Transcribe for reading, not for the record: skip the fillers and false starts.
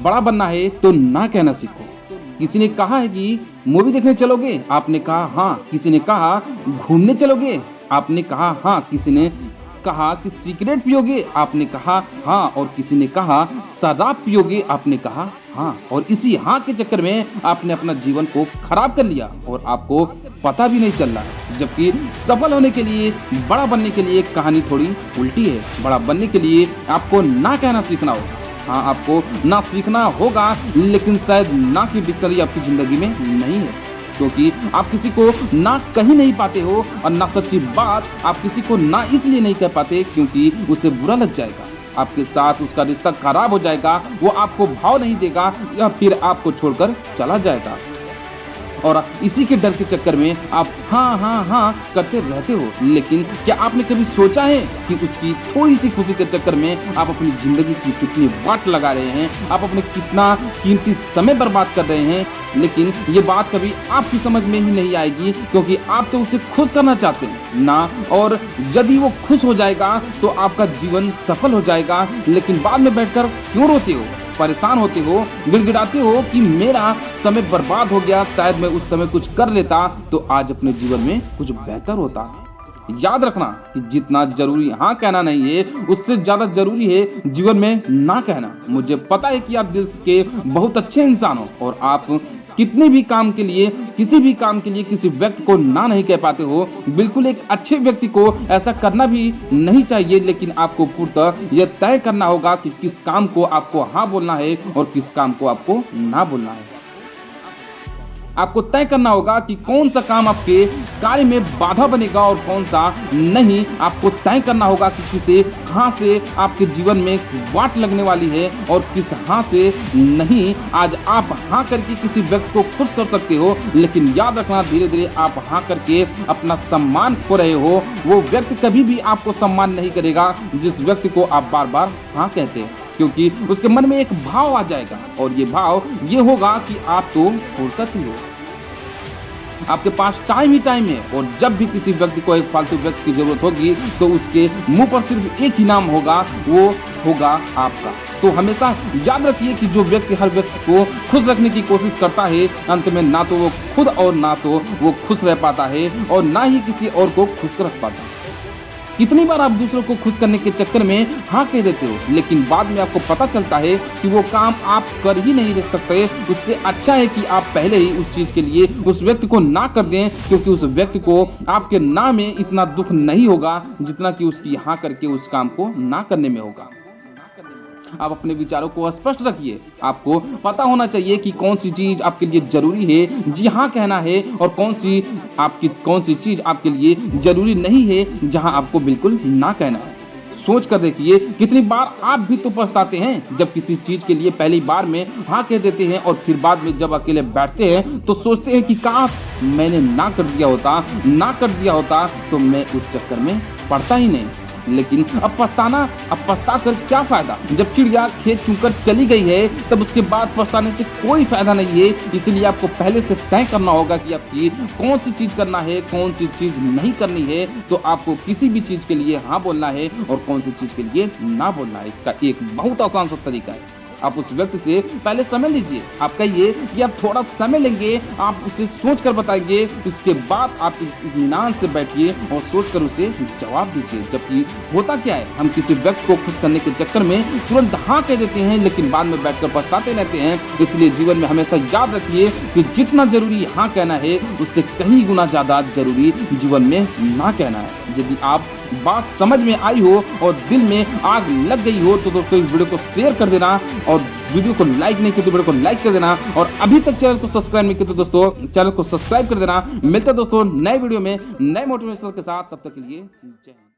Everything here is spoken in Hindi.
बड़ा बनना है तो ना कहना सीखो। किसी ने कहा है कि मूवी देखने चलोगे, आपने कहा हाँ। किसी ने कहा घूमने चलोगे, आपने कहा हाँ। किसी ने कहा कि सिगरेट पियोगे, आपने कहा हाँ। और किसी ने कहा शराब पियोगे, आपने कहा हाँ। और इसी हाँ के चक्कर में आपने अपना जीवन को खराब कर लिया और आपको पता भी नहीं चल रहा है। जबकि सफल होने के लिए, बड़ा बनने के लिए कहानी थोड़ी उल्टी है। बड़ा बनने के लिए आपको ना कहना सीखना होगा। हाँ, आपको ना सीखना होगा, लेकिन शायद ना की डिक्शनरी आपकी जिंदगी में नहीं है, क्योंकि आप किसी को ना कह ही नहीं पाते हो। और ना सच्ची बात आप किसी को ना इसलिए नहीं कह पाते क्योंकि उसे बुरा लग जाएगा, आपके साथ उसका रिश्ता खराब हो जाएगा, वो आपको भाव नहीं देगा या फिर आपको छोड़कर चला जाएगा। और इसी के डर के चक्कर में आप हाँ हाँ हाँ करते रहते हो। लेकिन क्या आपने कभी सोचा है कि उसकी थोड़ी सी खुशी के चक्कर में आप अपनी जिंदगी की कितनी वाट लगा रहे हैं, आप अपने कितना कीमती समय बर्बाद कर रहे हैं। लेकिन ये बात कभी आपकी समझ में ही नहीं आएगी, क्योंकि आप तो उसे खुश करना चाहते हैं ना। और यदि वो खुश हो जाएगा तो आपका जीवन सफल हो जाएगा। लेकिन बाद में बैठकर क्यों रोते हो, परेशान होते हो, गिड़गिड़ाते हो कि मेरा समय बर्बाद हो गया, शायद मैं उस समय कुछ कर लेता तो आज अपने जीवन में कुछ बेहतर होता। याद रखना कि जितना जरूरी हाँ कहना नहीं है, उससे ज्यादा जरूरी है जीवन में ना कहना। मुझे पता है कि आप दिल के बहुत अच्छे इंसान हो और आप कितने भी काम के लिए, किसी भी काम के लिए किसी व्यक्ति को ना नहीं कह पाते हो। बिल्कुल एक अच्छे व्यक्ति को ऐसा करना भी नहीं चाहिए, लेकिन आपको पूर्णतः यह तय करना होगा कि किस काम को आपको हाँ बोलना है और किस काम को आपको ना बोलना है। आपको तय करना होगा कि कौन सा काम आपके कार्य में बाधा बनेगा और कौन सा नहीं। आपको तय करना होगा कि किसे हाँ से आपके जीवन में वाट लगने वाली है और किस हाँ से नहीं। आज आप हाँ करके किसी व्यक्ति को खुश कर सकते हो, लेकिन याद रखना धीरे धीरे आप हाँ करके अपना सम्मान खो रहे हो। वो व्यक्ति कभी भी आपको सम्मान नहीं करेगा जिस व्यक्ति को आप बार बार हाँ कहते हैं, क्योंकि उसके मन में एक भाव आ जाएगा और ये भाव ये होगा कि आप तो फुर्सत ही हो, आपके पास टाइम ही टाइम है। और जब भी किसी व्यक्ति को एक फालतू व्यक्ति की जरूरत होगी तो उसके मुंह पर सिर्फ एक ही नाम होगा, वो होगा आपका। तो हमेशा याद रखिए कि जो व्यक्ति हर व्यक्ति को खुश रखने की कोशिश करता है, अंत में ना तो वो खुद और ना तो वो खुश रह पाता है और ना ही किसी और को खुश रख पाता है। कितनी बार आप दूसरों को खुश करने के चक्कर में हाँ कह देते हो, लेकिन बाद में आपको पता चलता है कि वो काम आप कर ही नहीं रह सकते। उससे अच्छा है कि आप पहले ही उस चीज के लिए उस व्यक्ति को ना कर दें, क्योंकि उस व्यक्ति को आपके ना में इतना दुख नहीं होगा जितना कि उसकी हाँ करके उस काम को ना करने में होगा। आप अपने विचारों को स्पष्ट रखिए। आपको पता होना चाहिए कि कौन सी चीज आपके लिए जरूरी है जी हाँ कहना है और कौन सी चीज आपके लिए जरूरी नहीं है जहां आपको बिल्कुल ना कहना है। सोच कर देखिए कितनी बार आप भी तो पछताते हैं जब किसी चीज के लिए पहली बार में हाँ कह देते हैं और फिर बाद में जब अकेले बैठते हैं तो सोचते हैं कि काश मैंने ना कर दिया होता तो मैं उस चक्कर में पड़ता ही नहीं। लेकिन अब पछता कर क्या फायदा, जब चिड़िया खेत चुनकर चली गई है तब उसके बाद पछताने से कोई फायदा नहीं है। इसलिए आपको पहले से तय करना होगा कि आपकी कौन सी चीज करना है, कौन सी चीज नहीं करनी है। तो आपको किसी भी चीज के लिए हाँ बोलना है और कौन सी चीज के लिए ना बोलना है। इसका एक बहुत आसान सा तरीका है। आप उस व्यक्ति से पहले समय लीजिए। आप कहिए कि आप थोड़ा समय लेंगे, आप उसे सोच कर बताएंगे। इसके बाद आप इत्मीनान से बैठिए और सोच कर उसे जवाब दीजिए। जबकि होता क्या है, हम किसी व्यक्ति को खुश करने के चक्कर में तुरंत हाँ कह देते हैं, लेकिन बाद में बैठकर पछताते रहते हैं। इसलिए जीवन में हमेशा याद रखिए कि जितना जरूरी हाँ कहना है उससे कहीं गुना ज्यादा जरूरी जीवन में ना कहना है। यदि आप बात समझ में आई हो और दिल में आग लग गई हो तो दोस्तों इस वीडियो को शेयर कर देना और वीडियो को लाइक नहीं किया तो वीडियो को लाइक कर देना और अभी तक चैनल को सब्सक्राइब नहीं किया तो दोस्तों चैनल को सब्सक्राइब कर देना। मिलते हैं दोस्तों नए वीडियो में नए मोटिवेशनल के साथ, तब तक के लिए जय हिंद।